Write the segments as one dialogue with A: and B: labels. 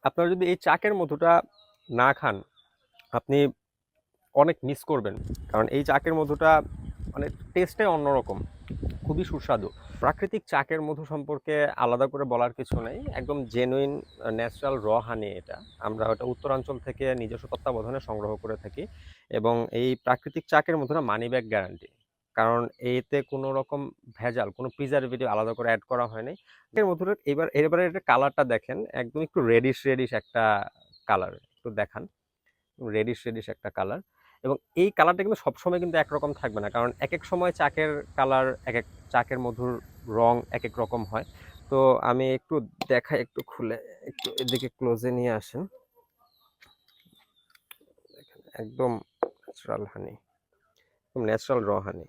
A: আপনারা যদি এই চাকের মধুটা না খান, আপনি অনেক মিস করবেন। কারণ এই চাকের মধুটা মানে টেস্টটাই অন্যরকম, খুবই সুস্বাদু। প্রাকৃতিক চাকের মধু সম্পর্কে আলাদা করে বলার কিছু নেই, একদম জেনুইন ন্যাচারাল হানি এটা। আমরা ওটা উত্তরাঞ্চল থেকে নিজস্ব তত্ত্বাবধানে সংগ্রহ করে থাকি, এবং এই প্রাকৃতিক চাকের মধুটা মানি ব্যাক গ্যারান্টি। কারণ এতে কোনো রকম ভেজাল, কোনো প্রিজারভেটিভ আলাদা করে অ্যাড করা হয়নি। এর মধুটা এবারে এটা কালারটা দেখেন, একদম একটু রেডিশ রেডিশ একটা কালার, একটু দেখান। রেডিশ রেডিশ একটা কালার, এবং এই কালারটা কিন্তু সবসময় কিন্তু একরকম থাকবে না, কারণ এক এক সময় চাকের কালার, এক এক চাকের মধুর রং এক এক রকম হয়। তো আমি একটু দেখাই, একটু খুলে, একটু এদিকে ক্লোজে নিয়ে আসেন। একদম ন্যাচারাল হানি, একদম ন্যাচারাল হানি।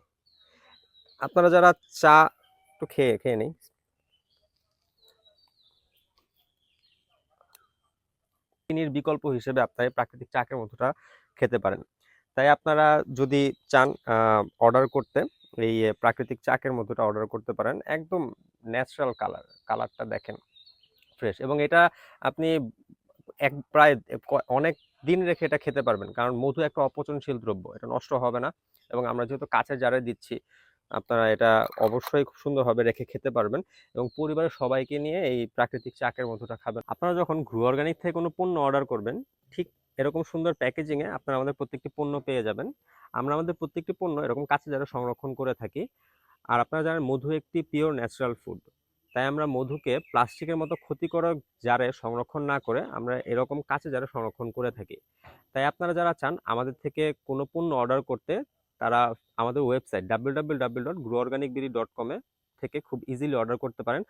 A: আপনারা যারা চা, একটু খেয়ে খেয়ে নেই। চিনির বিকল্প হিসেবে আপনারা এই প্রাকৃতিক চাকের মধুটা খেতে পারেন। তাই আপনারা যদি চান অর্ডার করতে, এই প্রাকৃতিক চাকের মধুটা অর্ডার করতে পারেন। একদম ন্যাচারাল কালার, কালারটা দেখেন, ফ্রেশ। এবং এটা আপনি প্রায় অনেক দিন রেখে এটা খেতে পারবেন, কারণ মধু একটা অপচনশীল দ্রব্য, এটা নষ্ট হবে না। এবং আমরা যেহেতু কাঁচের জারে দিচ্ছি, আপনারা এটা অবশ্যই খুব সুন্দরভাবে রেখে খেতে পারবেন, এবং পরিবারের সবাইকে নিয়ে এই প্রাকৃতিক চাকের মধুটা খাবেন। আপনারা যখন গ্রো অর্গানিক থেকে কোনো পণ্য অর্ডার করবেন, ঠিক এরকম সুন্দর প্যাকেজিংয়ে আপনারা আমাদের প্রত্যেকটি পণ্য পেয়ে যাবেন। আমরা আমাদের প্রত্যেকটি পণ্য এরকম কাঁচের জারে সংরক্ষণ করে থাকি। আর আপনারা জানেন মধু একটি পিওর ন্যাচারাল ফুড, তাই আমরা মধুকে প্লাস্টিকের মতো ক্ষতিকারক জারে সংরক্ষণ না করে আমরা এরকম কাঁচের জারে সংরক্ষণ করে থাকি। তাই আপনারা যারা চান আমাদের থেকে কোনো পণ্য অর্ডার করতে, তারা আমাদের ওয়েবসাইট www.groworganicbd.com থেকে খুব ইজিলি অর্ডার করতে পারেন।